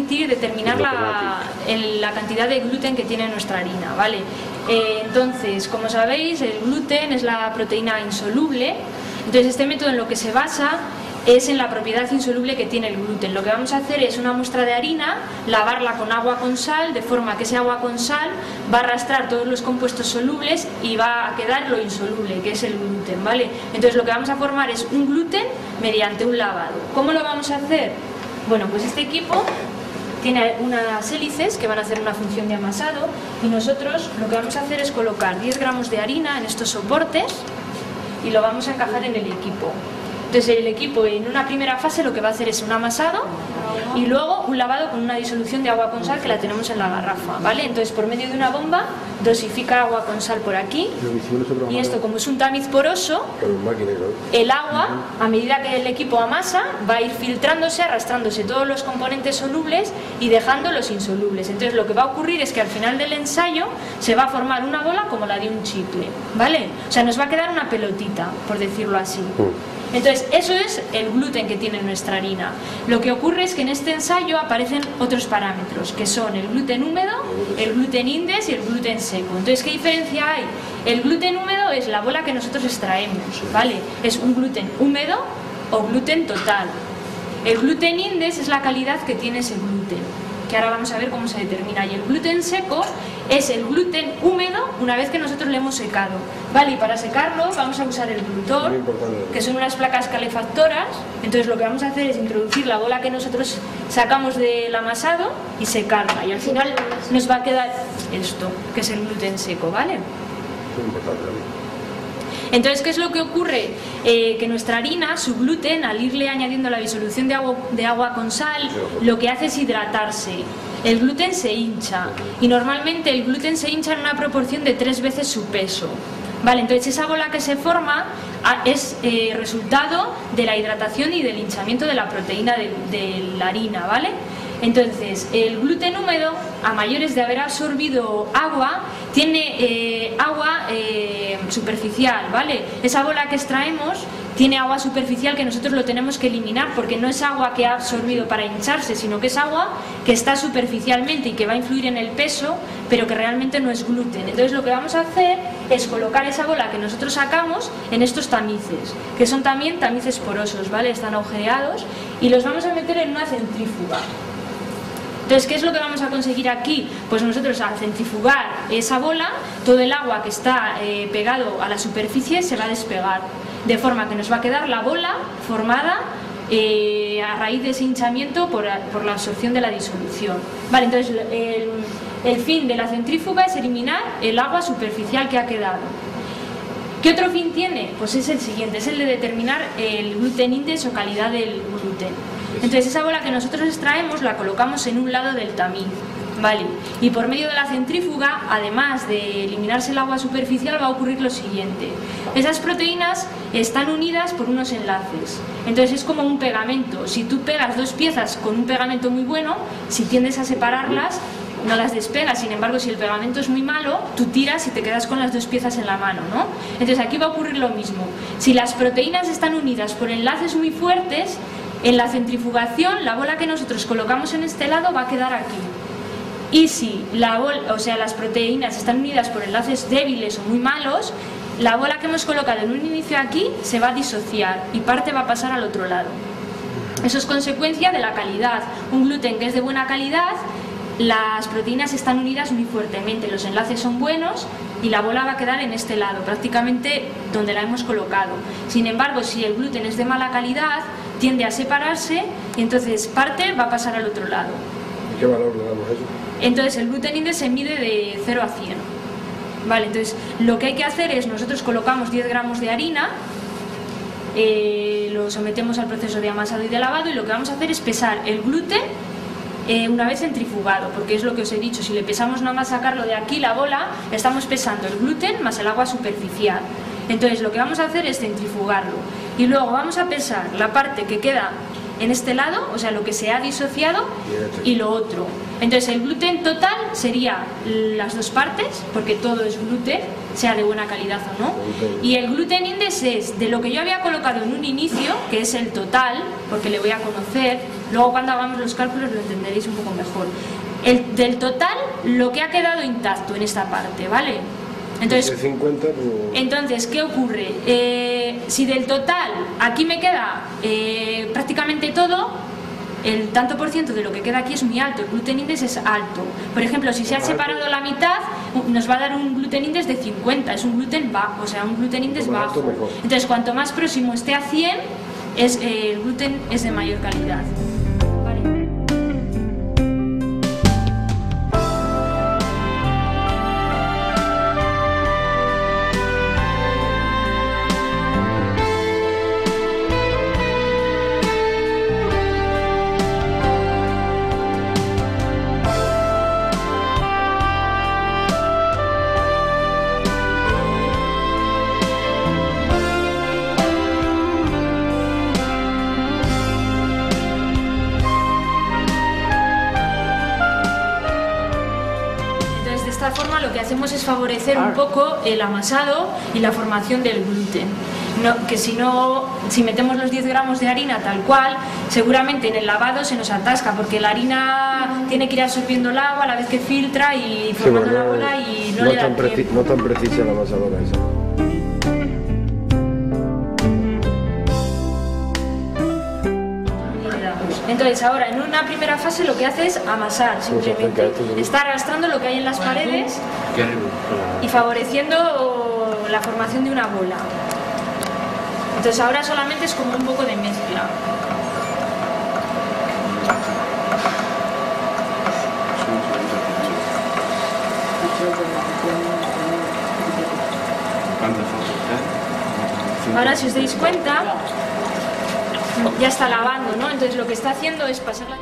permitir determinar la cantidad de gluten que tiene nuestra harina, ¿vale? Entonces, como sabéis, el gluten es la proteína insoluble. Entonces, este método en lo que se basa es en la propiedad insoluble que tiene el gluten. Lo que vamos a hacer es una muestra de harina, lavarla con agua con sal, de forma que ese agua con sal va a arrastrar todos los compuestos solubles y va a quedar lo insoluble, que es el gluten, ¿vale? Entonces lo que vamos a formar es un gluten mediante un lavado. ¿Cómo lo vamos a hacer? Bueno, pues este equipo tiene unas hélices que van a hacer una función de amasado y nosotros lo que vamos a hacer es colocar 10 gramos de harina en estos soportes y lo vamos a encajar en el equipo. Entonces el equipo en una primera fase lo que va a hacer es un amasado y luego un lavado con una disolución de agua con sal que la tenemos en la garrafa, ¿vale? Entonces por medio de una bomba dosifica agua con sal por aquí y esto, como es un tamiz poroso, el agua, a medida que el equipo amasa, va a ir filtrándose, arrastrándose todos los componentes solubles y dejando los insolubles. Entonces lo que va a ocurrir es que al final del ensayo se va a formar una bola como la de un chicle, ¿vale? O sea, nos va a quedar una pelotita, por decirlo así. Entonces, eso es el gluten que tiene nuestra harina. Lo que ocurre es que en este ensayo aparecen otros parámetros, que son el gluten húmedo, el gluten index y el gluten seco. Entonces, ¿qué diferencia hay? El gluten húmedo es la bola que nosotros extraemos, ¿vale? Es un gluten húmedo o gluten total. El gluten index es la calidad que tiene ese gluten, que ahora vamos a ver cómo se determina. Y el gluten seco es el gluten húmedo una vez que nosotros le hemos secado, ¿vale? Y para secarlo vamos a usar el glutor, que son unas placas calefactoras. Entonces lo que vamos a hacer es introducir la bola que nosotros sacamos del amasado y secarla, y al final nos va a quedar esto, que es el gluten seco, ¿vale? Entonces, ¿qué es lo que ocurre? Que nuestra harina, su gluten, al irle añadiendo la disolución de agua con sal, lo que hace es hidratarse. El gluten se hincha y normalmente el gluten se hincha en una proporción de 3 veces su peso. Vale, entonces esa bola que se forma es resultado de la hidratación y del hinchamiento de la proteína de la harina, ¿vale? Entonces, el gluten húmedo, a mayores de haber absorbido agua, tiene agua superficial, ¿vale? Esa bola que extraemos tiene agua superficial que nosotros lo tenemos que eliminar, porque no es agua que ha absorbido para hincharse, sino que es agua que está superficialmente y que va a influir en el peso, pero que realmente no es gluten. Entonces lo que vamos a hacer es colocar esa bola que nosotros sacamos en estos tamices, que son también tamices porosos, ¿vale? Están agujereados y los vamos a meter en una centrífuga. Entonces, ¿qué es lo que vamos a conseguir aquí? Pues nosotros, al centrifugar esa bola, todo el agua que está pegado a la superficie se va a despegar, de forma que nos va a quedar la bola formada a raíz de ese hinchamiento por la absorción de la disolución. Vale, entonces el fin de la centrífuga es eliminar el agua superficial que ha quedado. ¿Qué otro fin tiene? Pues es el siguiente, es el de determinar el gluten index o calidad del gluten. Entonces esa bola que nosotros extraemos la colocamos en un lado del tamiz, ¿vale? Y por medio de la centrífuga, además de eliminarse el agua superficial, va a ocurrir lo siguiente. Esas proteínas están unidas por unos enlaces, entonces es como un pegamento. Si tú pegas dos piezas con un pegamento muy bueno, si tiendes a separarlas, no las despegas. Sin embargo, si el pegamento es muy malo, tú tiras y te quedas con las dos piezas en la mano, ¿no? Entonces aquí va a ocurrir lo mismo. Si las proteínas están unidas por enlaces muy fuertes, en la centrifugación la bola que nosotros colocamos en este lado va a quedar aquí. Y si las proteínas están unidas por enlaces débiles o muy malos, la bola que hemos colocado en un inicio aquí se va a disociar y parte va a pasar al otro lado. Eso es consecuencia de la calidad. Un gluten que es de buena calidad, las proteínas están unidas muy fuertemente, los enlaces son buenos y la bola va a quedar en este lado, prácticamente donde la hemos colocado. Sin embargo, si el gluten es de mala calidad, tiende a separarse y entonces parte va a pasar al otro lado. ¿Y qué valor le damos a eso? Entonces el gluten index se mide de 0 a 100. Vale, entonces lo que hay que hacer es, nosotros colocamos 10 gramos de harina, lo sometemos al proceso de amasado y de lavado, y lo que vamos a hacer es pesar el gluten una vez centrifugado, porque es lo que os he dicho, si le pesamos nada más sacarlo de aquí, la bola, estamos pesando el gluten más el agua superficial. Entonces lo que vamos a hacer es centrifugarlo y luego vamos a pesar la parte que queda en este lado, o sea, lo que se ha disociado, y lo otro. Entonces el gluten total sería las dos partes, porque todo es gluten, sea de buena calidad o no. Y el gluten index es de lo que yo había colocado en un inicio, que es el total, porque le voy a conocer, luego cuando hagamos los cálculos lo entenderéis un poco mejor. Del total, lo que ha quedado intacto en esta parte, ¿vale? Entonces, 50, entonces, ¿qué ocurre? Si del total aquí me queda prácticamente todo, el tanto por ciento de lo que queda aquí es muy alto, el gluten index es alto. Por ejemplo, si se ha separado la mitad, nos va a dar un gluten index de 50, es un gluten bajo, o sea, un gluten index bajo. Entonces, cuanto más próximo esté a 100, el gluten es de mayor calidad. De esta forma lo que hacemos es favorecer un poco el amasado y la formación del gluten. Que si metemos los 10 gramos de harina tal cual, seguramente en el lavado se nos atasca, porque la harina tiene que ir absorbiendo el agua a la vez que filtra y formando la bola y no le da tiempo. No tan precisa la amasadora esa. Entonces ahora en una primera fase lo que hace es amasar, simplemente está arrastrando lo que hay en las paredes y favoreciendo la formación de una bola. Entonces ahora solamente es como un poco de mezcla. Ahora si os dais cuenta, ya está lavando, ¿no? Entonces lo que está haciendo es pasar la...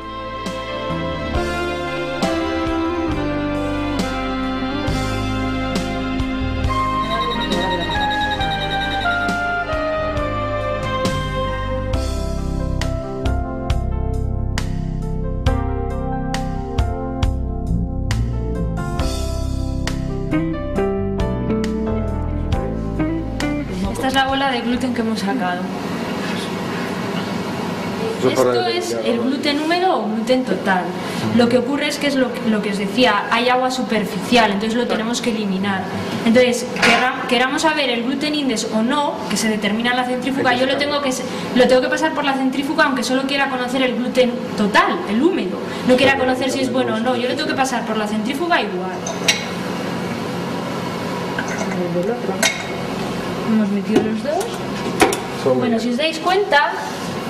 Esta es la bola de gluten que hemos sacado. Esto es el gluten húmedo o gluten total. Lo que ocurre es que es lo que os decía, hay agua superficial, entonces lo tenemos que eliminar. Entonces, queramos saber el gluten index o no, que se determina en la centrífuga, yo lo tengo que pasar por la centrífuga aunque solo quiera conocer el gluten total, el húmedo. No quiera conocer si es bueno o no, yo lo tengo que pasar por la centrífuga igual. Hemos metido los dos. Bueno, si os dais cuenta,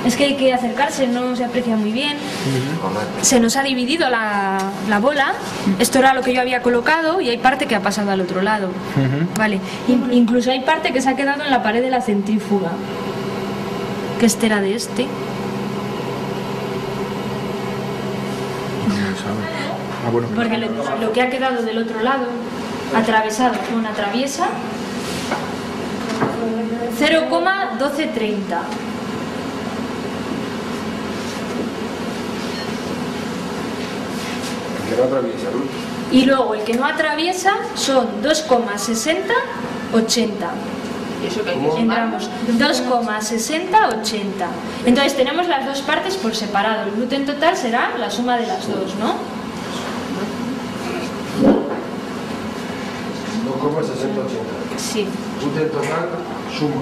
es que hay que acercarse, no se aprecia muy bien. Se nos ha dividido la bola. Esto era lo que yo había colocado y hay parte que ha pasado al otro lado. Vale. Incluso hay parte que se ha quedado en la pared de la centrífuga, que este era de este. Porque lo que ha quedado del otro lado, atravesado con una traviesa, 0,1230. Que no atraviesa, ¿no? Y luego el que no atraviesa son 2,6080. Entramos 2,6080. Entonces tenemos las dos partes por separado. El gluten total será la suma de las dos, ¿no? 2,6080. Sí. Gluten total, suma.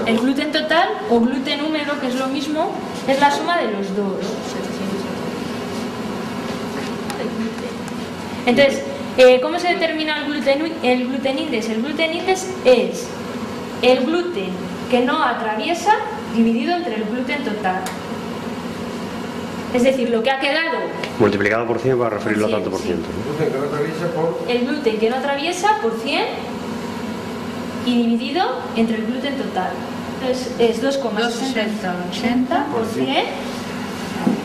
El gluten total o gluten húmedo, que es lo mismo, es la suma de los dos. Entonces, ¿cómo se determina el gluten index? El gluten index es el gluten que no atraviesa dividido entre el gluten total. Es decir, lo que ha quedado multiplicado por 100 para referirlo a tanto por ciento. El gluten que no atraviesa por 100 y dividido entre el gluten total. Entonces es 2,6080 por 100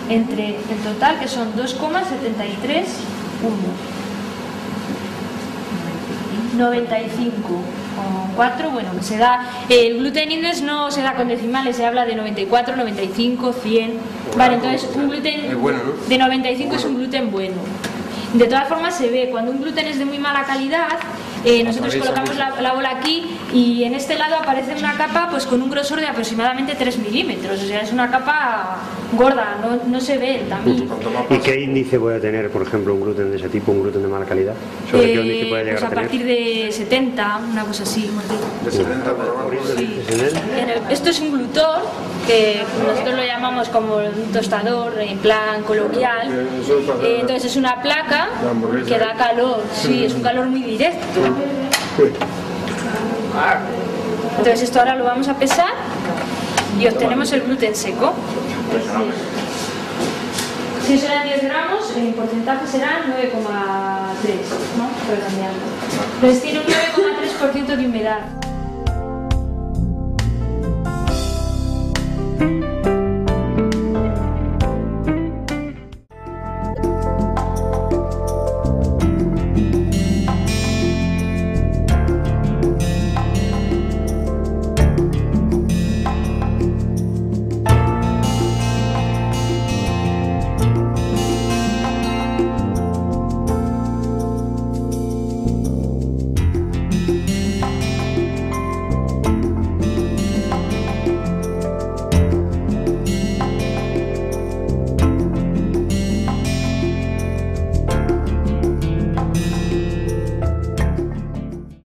entre el total, que son 2,731. 95 con 4, bueno, se da, el gluten index no se da con decimales, se habla de 94, 95, 100. Vale, entonces un gluten de 95 es un gluten bueno. De todas formas se ve, cuando un gluten es de muy mala calidad, nosotros colocamos la bola aquí y en este lado aparece una capa pues con un grosor de aproximadamente 3 milímetros, o sea, es una capa gorda, no se ve el tamil. ¿Y qué índice puede tener, por ejemplo, un gluten de ese tipo, un gluten de mala calidad? ¿Sobre qué índice puede llegar pues a partir de 70, una cosa así. De 70 Sí. Esto es un glutor, que nosotros lo llamamos como un tostador en plan coloquial. Entonces es una placa que da calor, sí, es un calor muy directo. Entonces esto ahora lo vamos a pesar y obtenemos el gluten seco. Si eso eran 10 gramos, en porcentaje serán 9,3, ¿no? Redondeando. Entonces tiene un 9,3% de humedad.